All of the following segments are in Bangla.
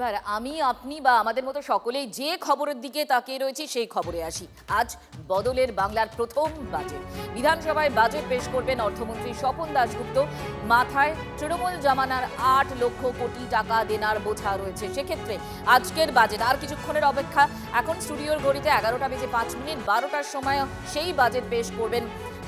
এবার আমি আপনি বা আমাদের মতো সকলেই যে খবরের দিকে তাকিয়ে রয়েছি সেই খবরে আসি। আজ বদলের বাংলার প্রথম বাজেট। বিধানসভায় বাজেট পেশ করবেন অর্থমন্ত্রী স্বপন দাশগুপ্ত। মাথায় তৃণমূল জামানার 8 লক্ষ কোটি টাকা দেনার বোঝা রয়েছে। সেক্ষেত্রে আজকের বাজেট আর কিছুক্ষণের অপেক্ষা। এখন স্টুডিওর ঘড়িতে 11টা বেজে 5 মিনিট। 12টার সময় সেই বাজেট পেশ করবেন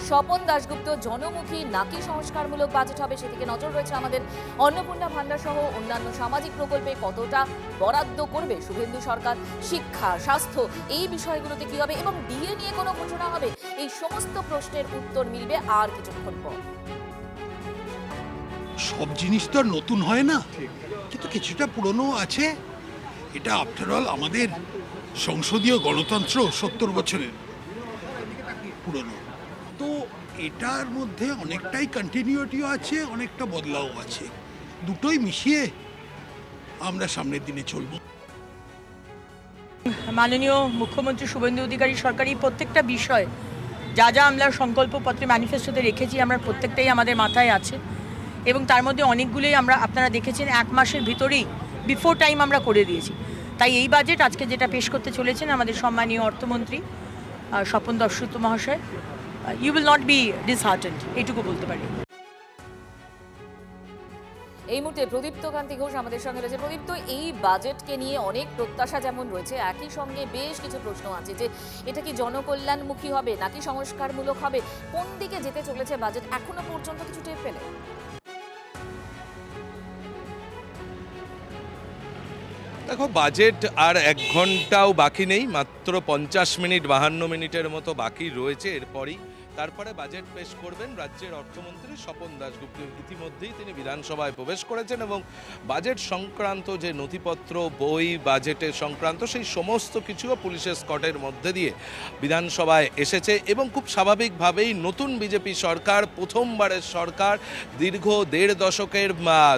স্বপন দাশগুপ্ত। জনমুখী নাকি সংস্কারমূলক বাজেট হবে সেদিকে নজর রয়েছে আমাদের। অন্নপূর্ণা ভান্ডার সহ অন্যান্য সামাজিক প্রকল্পে কতটা বরাদ্দ করবে শুভেন্দু সরকার, শিক্ষা, স্বাস্থ্য এই বিষয়গুলোতে কি হবে এবং ডিএ নিয়ে কোনো ঘোষণা হবে, এই সমস্ত প্রশ্নের উত্তর মিলবে আর কিছুক্ষণ পর। সব জিনিস তো আর নতুন হয় না, কিন্তু কিছুটা পুরনো আছে। এটা আফটার অল আমাদের সংসদীয় গণতন্ত্র 70 বছরের পুরনো, তো এটার মধ্যে অনেকটাই কন্টিনিউটিও আছে, অনেকটা বদলাও আছে। দুটোই মিশিয়ে আমরা সামনের দিনে চলবো। মাননীয় মুখ্যমন্ত্রী শুভেন্দু অধিকারী সরকারি প্রত্যেকটা বিষয় যা যা আমরা সংকল্পপত্রে ম্যানিফেস্টোতে রেখেছি আমরা প্রত্যেকটাই আমাদের মাথায় আছে এবং তার মধ্যে অনেকগুলোই আমরা আপনারা দেখেছেন 1 মাসের ভিতরেই বিফোর টাইম আমরা করে দিয়েছি। তাই এই বাজেট আজকে যেটা পেশ করতে চলেছেন আমাদের সম্মানীয় অর্থমন্ত্রী স্বপন দাশগুপ্ত মহাশয়, you will not be disheartened, এইটুকু বলতে পারি। এই মুহূর্তে প্রদীপ্ত কান্তি ঘোষ আমাদের সঙ্গে রয়েছে। প্রদীপ্ত, এই বাজেটকে নিয়ে অনেক প্রত্যাশা যেমন রয়েছে, একই সঙ্গে বেশ কিছু প্রশ্ন আছে যে এটা কি জনকল্যাণমুখী হবে নাকি সংস্কারমূলক হবে, কোন দিকে যেতে চলেছে বাজেট এখনো পর্যন্ত কিছু টের পেলে? দেখো, বাজেট আর 1 ঘন্টাও বাকি নেই, মাত্র 50 মিনিট 52 মিনিটের মতো বাকি রয়েছে। এরপরই তারপরে বাজেট পেশ করবেন রাজ্যের অর্থমন্ত্রী স্বপন দাশগুপ্ত। ইতিমধ্যেই তিনি বিধানসভায় প্রবেশ করেছেন এবং বাজেট সংক্রান্ত যে নথিপত্র, বই, বাজেটের সংক্রান্ত সেই সমস্ত কিছুও পুলিশের স্কটের মধ্যে দিয়ে বিধানসভায় এসেছে এবং খুব স্বাভাবিকভাবেই নতুন বিজেপি সরকার, প্রথমবারের সরকার, দীর্ঘ 1.5 দশকের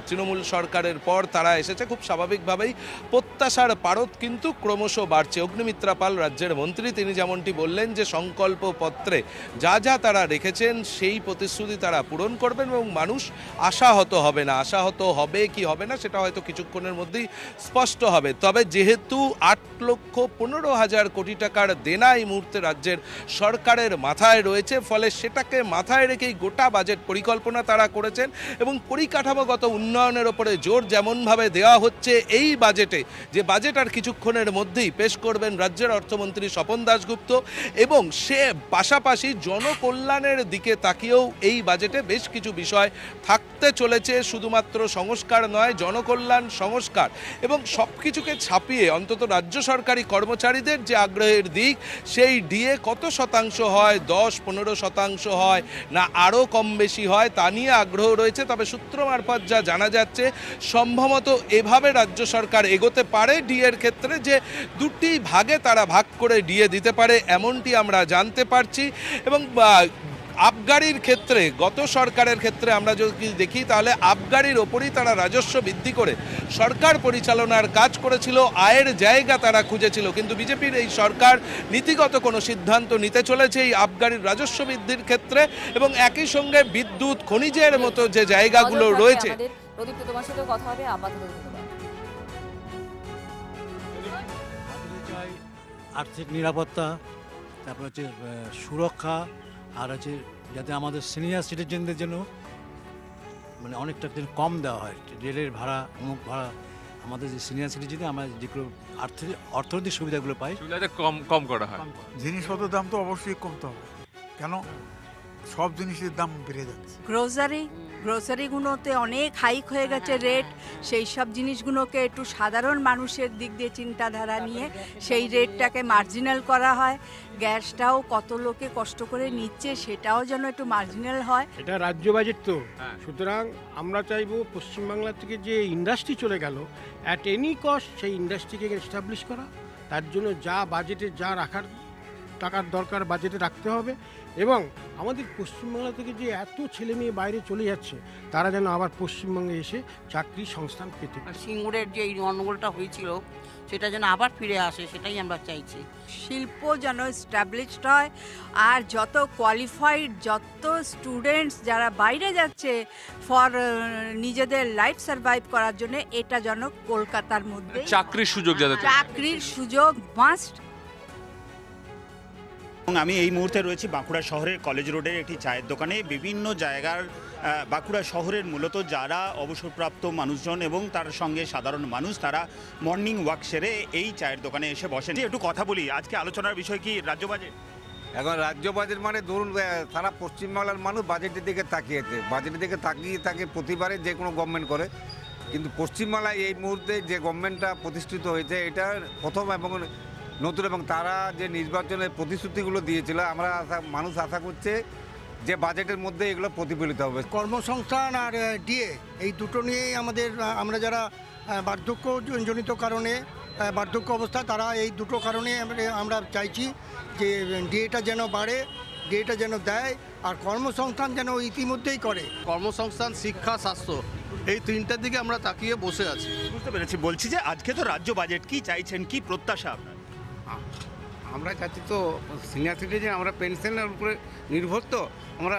তৃণমূল সরকারের পর তারা এসেছে। খুব স্বাভাবিকভাবেই প্রত্যাশার পারদ কিন্তু ক্রমশ বাড়ছে। অগ্নিমিত্রা পাল রাজ্যের মন্ত্রী, তিনি যেমনটি বললেন যে সংকল্পপত্রে যা যা তারা রেখেছেন সেই প্রতিশ্রুতি তারা পূরণ করবেন এবং মানুষ আশাহত হবে না। আশাহত হবে কি হবে না সেটা হয়তো কিছুক্ষণের মধ্যেই স্পষ্ট হবে। তবে যেহেতু 8,15,000 কোটি টাকার দেনা এই মুহূর্তে রাজ্যের সরকারের মাথায় রয়েছে, ফলে সেটাকে মাথায় রেখেই গোটা বাজেট পরিকল্পনা তারা করেছেন এবং পরিকাঠামোগত উন্নয়নের ওপরে জোর যেমনভাবে দেওয়া হচ্ছে এই বাজেটে, যে বাজেট আর কিছুক্ষণের মধ্যেই পেশ করবেন রাজ্যের অর্থমন্ত্রী স্বপন দাশগুপ্ত, এবং সে পাশাপাশি জনকল্যাণের দিকে তাকিয়েও এই বাজেটে বেশ কিছু বিষয় থাকতে চলেছে। শুধুমাত্র সংস্কার নয়, জনকল্যাণ, সংস্কার এবং সব কিছুকে ছাপিয়ে অন্তত রাজ্য সরকারি কর্মচারীদের যে আগ্রহের দিক, সেই ডিএ কত শতাংশ হয়, 10-15% হয় না আরও কম বেশি হয়, তা নিয়ে আগ্রহ রয়েছে। তবে সূত্র মারফত যা জানা যাচ্ছে, সম্ভবত এভাবে রাজ্য সরকার এগোতে পারে ডিএর ক্ষেত্রে, যে 2টি ভাগে তারা ভাগ করে ডিএ দিতে পারে, এমনটি আমরা জানতে পারছি। এবং আবগারির ক্ষেত্রে গত সরকারের ক্ষেত্রে আমরা যদি দেখি তাহলে আবগারির ওপরই তারা রাজস্ব বৃদ্ধি করে সরকার পরিচালনার কাজ করেছিল, আয়ের জায়গা তারা খুঁজেছিল। কিন্তু বিজেপির এই সরকার নীতিগত কোনো সিদ্ধান্ত নিতে চলেছে এই আবগারির রাজস্ব বৃদ্ধির ক্ষেত্রে এবং একই সঙ্গে বিদ্যুৎ, খনিজের মতো যে জায়গাগুলো রয়েছে। প্রদীপ্ত, তোমার সাথে কথা হবে আপাতত। আর্থিক নিরাপত্তা, তারপর হচ্ছে সুরক্ষা, আর হচ্ছে যাতে আমাদের সিনিয়র সিটিজেনদের জন্য মানে অনেকটা কম দেওয়া হয়, রেলের ভাড়া, অমুক ভাড়া, আমাদের যে সিনিয়র সিটিজেন আমরা যেগুলো অর্থনৈতিক সুবিধাগুলো পাই সুবিধাটা কম করা হয়। জিনিসপত্রের দাম তো অবশ্যই কমতে হবে, কেন সব জিনিসের দাম বেড়ে যাচ্ছে। গ্রোসারিগুলোতে অনেক হাইক হয়ে গেছে রেট, সেই সব জিনিসগুলোকে একটু সাধারণ মানুষের দিক দিয়ে চিন্তাধারা নিয়ে সেই রেটটাকে মার্জিনাল করা হয়। গ্যাসটাও কত লোকে কষ্ট করে নিচ্ছে, সেটাও যেন একটু মার্জিনাল হয়। এটা রাজ্য বাজেট তো, সুতরাং আমরা চাইবো পশ্চিমবাংলা থেকে যে ইন্ডাস্ট্রি চলে গেল অ্যাট এনি কস্ট সেই ইন্ডাস্ট্রিকে এস্টাবলিশ করা। তার জন্য যা বাজেটে যা রাখার টাকার দরকার বাজেটে রাখতে হবে এবং আমাদের পশ্চিমবাংলা থেকে যে এত ছেলে মেয়ে বাইরে চলে যাচ্ছে তারা যেন আবার পশ্চিমবঙ্গে এসে চাকরি সংস্থান পেতে পারে। আর সিঙ্গুরের যে এই গণ্ডগোলটা হয়েছিল সেটা যেন আবার ফিরে আসে, সেটাই আমরা চাইছি। শিল্প যেন স্ট্যাবলিশড হয়, আর যত কোয়ালিফাইড যত স্টুডেন্টস যারা বাইরে যাচ্ছে ফর নিজেদের লাইফ সার্ভাইভ করার জন্য, এটা যেন কলকাতার মধ্যে চাকরির সুযোগ যাতে চাকরির সুযোগ মাস্ট। এবং আমি এই মুহূর্তে রয়েছি বাঁকুড়া শহরের কলেজ রোডের একটি চায়ের দোকানে। বিভিন্ন জায়গার বাঁকুড়া শহরের মূলত যারা অবসরপ্রাপ্ত মানুষজন এবং তার সঙ্গে সাধারণ মানুষ, তারা মর্নিং ওয়াক সেরে এই চায়ের দোকানে এসে বসেন। একটু কথা বলি, আজকে আলোচনার বিষয় কি রাজ্য বাজেট? এখন রাজ্য বাজেট মানে ধরুন সারা পশ্চিমবাংলার মানুষ বাজেটের দিকে তাকিয়েছে, বাজেটের দিকে তাকিয়ে থাকে প্রতিবারে যে কোনো গভর্নমেন্ট করে, কিন্তু পশ্চিমবাংলায় এই মুহূর্তে যে গভর্নমেন্টটা প্রতিষ্ঠিত হয়েছে এটা প্রথম এবং নতুন, এবং তারা যে নির্বাচনের প্রতিশ্রুতিগুলো দিয়েছিল মানুষ আশা করছে যে বাজেটের মধ্যে এগুলো প্রতিফলিত হবে। কর্মসংস্থান আর ডিএ এই দুটো নিয়েই আমরা যারা বার্ধক্যজনিত কারণে বার্ধক্য অবস্থা, তারা এই দুটো কারণে আমরা চাইছি যে ডিএটা যেন বাড়ে, ডিএটা যেন দেয়, আর কর্মসংস্থান যেন ইতিমধ্যেই করে। কর্মসংস্থান, শিক্ষা, স্বাস্থ্য এই তিনটার দিকে আমরা তাকিয়ে বসে আছি। বুঝতে পেরেছি। বলছি যে আজকে তো রাজ্য বাজেট, কি চাইছেন, কি প্রত্যাশা আপনার? আমরা চাচ্ছি তো সিনিয়র সিটিজেন, আমরা পেনশনের উপরে নির্ভর, তো আমরা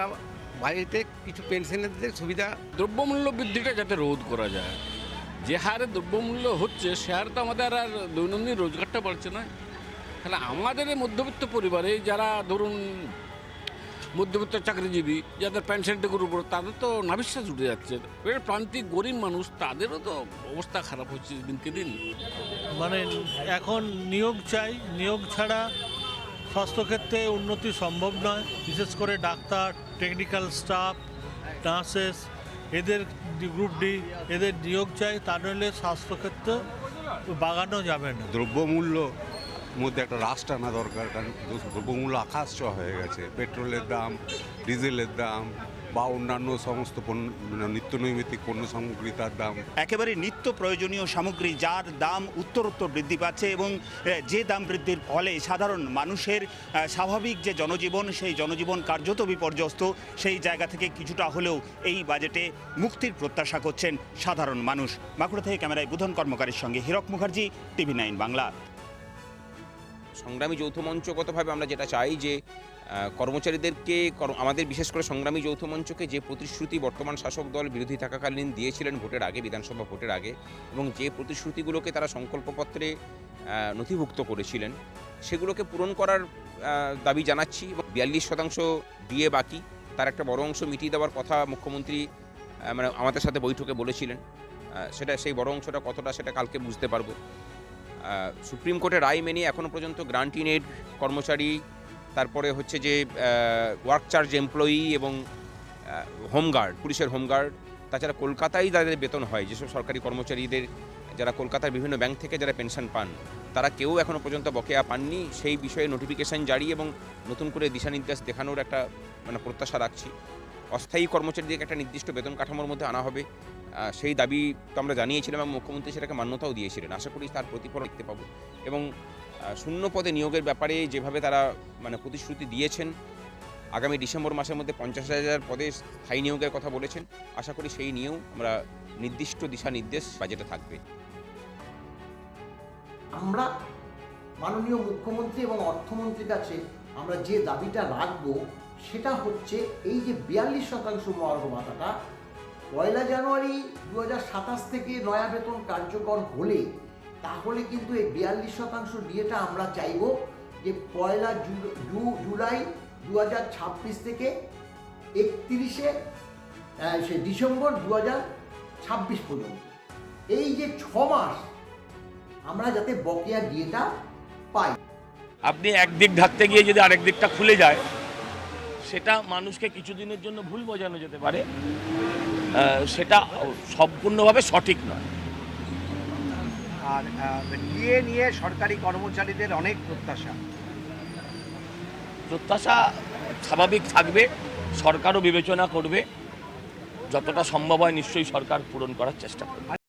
বাড়িতে কিছু পেনশনের সুবিধা। দ্রব্যমূল্য বৃদ্ধিটা যাতে রোধ করা যায়, যে হারে দ্রব্যমূল্য হচ্ছে সে হারে তো আমাদের আর দৈনন্দিন রোজগারটা বাড়ছে না। তাহলে আমাদের এই মধ্যবিত্ত পরিবারে যারা ধরুন মধ্যবিত্ত চাকরিজীবী, যাদের পেনশনটুকুর উপর, তাদের তো নাভিশ্বাস উঠে যাচ্ছে। প্রান্তিক গরিব মানুষ, তাদেরও তো অবস্থা খারাপ হচ্ছে দিনকে দিন। মানে এখন নিয়োগ চাই, নিয়োগ ছাড়া স্বাস্থ্যক্ষেত্রে উন্নতি সম্ভব নয়। বিশেষ করে ডাক্তার, টেকনিক্যাল স্টাফ, নার্সেস, এদের গ্রুপ ডি, এদের নিয়োগ চাই, তা নইলে স্বাস্থ্যক্ষেত্রে বাগানো যাবে না। দ্রব্যমূল্য মধ্যে একটা হ্রাস টানা দরকার, কারণ দ্রব্যমূল্য আকাশ ছোঁয়া হয়ে গেছে। পেট্রোলের দাম, ডিজেলের দাম বা অন্যান্য সমস্ত নিত্য নৈমিত্তিক পণ্য সামগ্রী তার দাম, একেবারে নিত্য প্রয়োজনীয় সামগ্রী যার দাম উত্তরোত্তর বৃদ্ধি পাচ্ছে, এবং যে দাম বৃদ্ধির ফলে সাধারণ মানুষের স্বাভাবিক যে জনজীবন, সেই জনজীবন কার্যত বিপর্যস্ত। সেই জায়গা থেকে কিছুটা হলেও এই বাজেটে মুক্তির প্রত্যাশা করছেন সাধারণ মানুষ। বাঁকুড়া থেকে ক্যামেরায় বুধন কর্মকারীর সঙ্গে হীরক মুখার্জি, TV9 বাংলা। সংগ্রামী যৌথ মঞ্চগতভাবে আমরা যেটা চাই যে কর্মচারীদেরকে, আমাদের বিশেষ করে সংগ্রামী যৌথ মঞ্চকে যে প্রতিশ্রুতি বর্তমান শাসক দল বিরোধী থাকাকালীন দিয়েছিলেন ভোটের আগে, বিধানসভা ভোটের আগে, এবং যে প্রতিশ্রুতিগুলোকে তারা সংকল্পপত্রে নথিভুক্ত করেছিলেন, সেগুলোকে পূরণ করার দাবি জানাচ্ছি। 42% ডিএ বাকি, তার একটা বড় অংশ মিটিয়ে দেওয়ার কথা মুখ্যমন্ত্রী মানে আমাদের সাথে বৈঠকে বলেছিলেন। সেই বড় অংশটা কতটা সেটা কালকে বুঝতে পারবো। সুপ্রিম কোর্টের রায় মেনে এখনও পর্যন্ত গ্রান্ট ইন এড কর্মচারী, তারপরে হচ্ছে যে ওয়ার্ক চার্জ এমপ্লয়ি এবং হোমগার্ড, পুলিশের হোমগার্ড, তাছাড়া কলকাতায় যাদের বেতন হয়, যেসব সরকারি কর্মচারীদের যারা কলকাতার বিভিন্ন ব্যাংক থেকে যারা পেনশন পান, তারা কেউ এখনও পর্যন্ত বকেয়া পাননি। সেই বিষয়ে নোটিফিকেশান জারি এবং নতুন করে দিশানির্দেশ দেখানোর একটা প্রত্যাশা রাখছি। অস্থায়ী কর্মচারীদেরকে একটা নির্দিষ্ট বেতন কাঠামোর মধ্যে আনা হবে, সেই দাবি তো আমরা জানিয়েছিলাম এবং মুখ্যমন্ত্রী সেটাকে মান্যতাও দিয়েছিলেন। আশা করি তার প্রতিফলন দেখতে পাবো। এবং শূন্য পদে নিয়োগের ব্যাপারে যেভাবে তারা প্রতিশ্রুতি দিয়েছেন, আগামী ডিসেম্বর মাসের মধ্যে 50,000 পদে স্থায়ী নিয়োগের কথা বলেছেন। আশা করি সেই নিয়েও আমরা নির্দিষ্ট দিশা নির্দেশ বাজেটে থাকবে। আমরা মাননীয় মুখ্যমন্ত্রী এবং অর্থমন্ত্রীর কাছে আমরা যে দাবিটা রাখবো সেটা হচ্ছে এই যে 42% মহার্ঘ ভাতাটা 1 জানুয়ারি 2027 থেকে নয়া বেতন কার্যকর হলে, তাহলে কিন্তু এই 42% ডিএটা আমরা চাইব যে 1 জুলাই 2026 থেকে 31 ডিসেম্বর 2026 পর্যন্ত, এই যে 6 মাস আমরা যাতে বকেয়া ডিএটা পাই। আপনি একদিক ঢাকতে গিয়ে যদি আরেক দিকটা খুলে যায়, সেটা মানুষকে কিছুদিনের জন্য ভুল বোঝানো যেতে পারে, সেটা সম্পূর্ণভাবে সঠিক নয়। আর ডিএ নিয়ে সরকারি কর্মচারীদের অনেক প্রত্যাশা স্বাভাবিক থাকবে, সরকারও বিবেচনা করবে, যতটা সম্ভব হয় নিশ্চয়ই সরকার পূরণ করার চেষ্টা করবে।